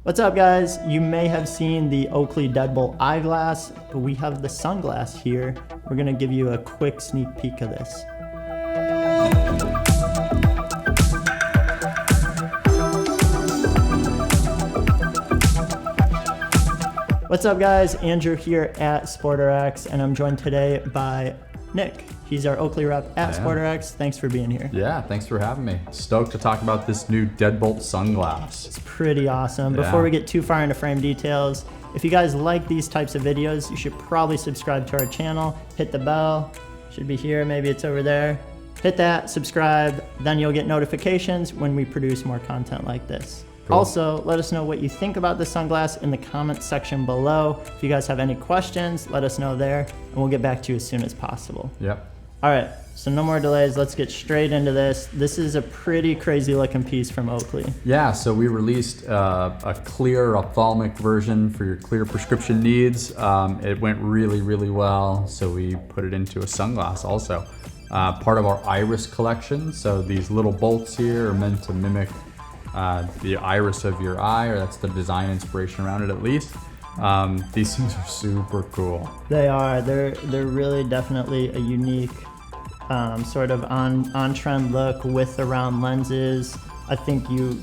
What's up, guys? You may have seen the Oakley Deadbolt eyeglass, but we have the sunglass here. We're gonna give you a quick sneak peek of this. What's up, guys? Andrew here at Sportrx, and I'm joined today by Nick. He's our Oakley rep at Sportrx. Thanks for being here. Yeah, thanks for having me. Stoked to talk about this new Deadbolt sunglass. It's pretty awesome. Before we get too far into frame details, if you guys like these types of videos, you should probably subscribe to our channel. Hit the bell. Should be here, maybe it's over there. Hit that, subscribe, then you'll get notifications when we produce more content like this. Cool. Also, let us know what you think about the sunglass in the comments section below. If you guys have any questions, let us know there, and we'll get back to you as soon as possible. Yep. All right, so no more delays. Let's get straight into this. This is a pretty crazy looking piece from Oakley. Yeah, so we released a clear ophthalmic version for your clear prescription needs. It went really, really well, so we put it into a sunglass also. Part of our iris collection, so these little bolts here are meant to mimic the iris of your eye, or that's the design inspiration around it at least. These things are super cool. They are. They're really definitely a unique sort of on-trend look with the round lenses. I think you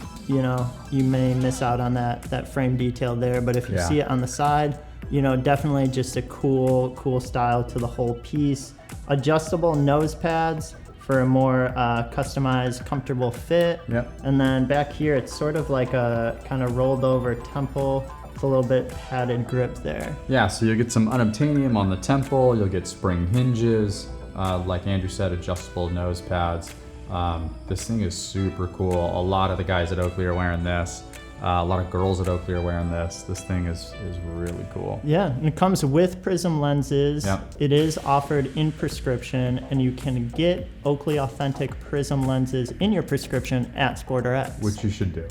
may miss out on that frame detail there, but if you see it on the side, definitely just a cool style to the whole piece. Adjustable nose pads for a more customized, comfortable fit. Yep. And then back here, it's sort of like a kind of rolled over temple. It's a little bit padded grip there. Yeah, so you'll get some unobtainium on the temple, you'll get spring hinges, like Andrew said, adjustable nose pads. This thing is super cool. A lot of the guys at Oakley are wearing this. A lot of girls at Oakley are wearing this. This thing is really cool. Yeah, and it comes with Prizm lenses. Yep. It is offered in prescription, and you can get Oakley authentic Prizm lenses in your prescription at Sportrx. Which you should do.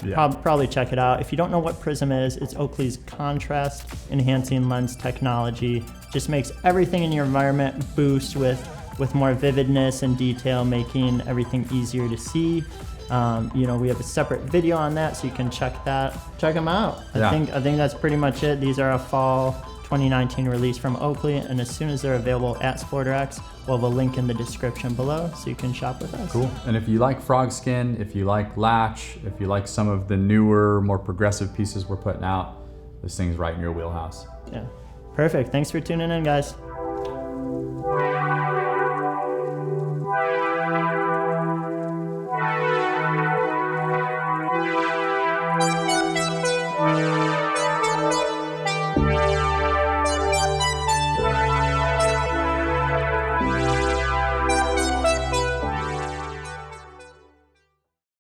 Yeah. Probably check it out. If you don't know what Prizm is, it's Oakley's contrast enhancing lens technology. Just makes everything in your environment boost with more vividness and detail, making everything easier to see. We have a separate video on that, so you can check them out. I think that's pretty much it. These are a fall 2019 release from Oakley, and as soon as they're available at Sportrx, we'll have a link in the description below so you can shop with us. Cool. And if you like frog skin, if you like latch, if you like some of the newer, more progressive pieces we're putting out, this thing's right in your wheelhouse. Yeah. Perfect. Thanks for tuning in, guys.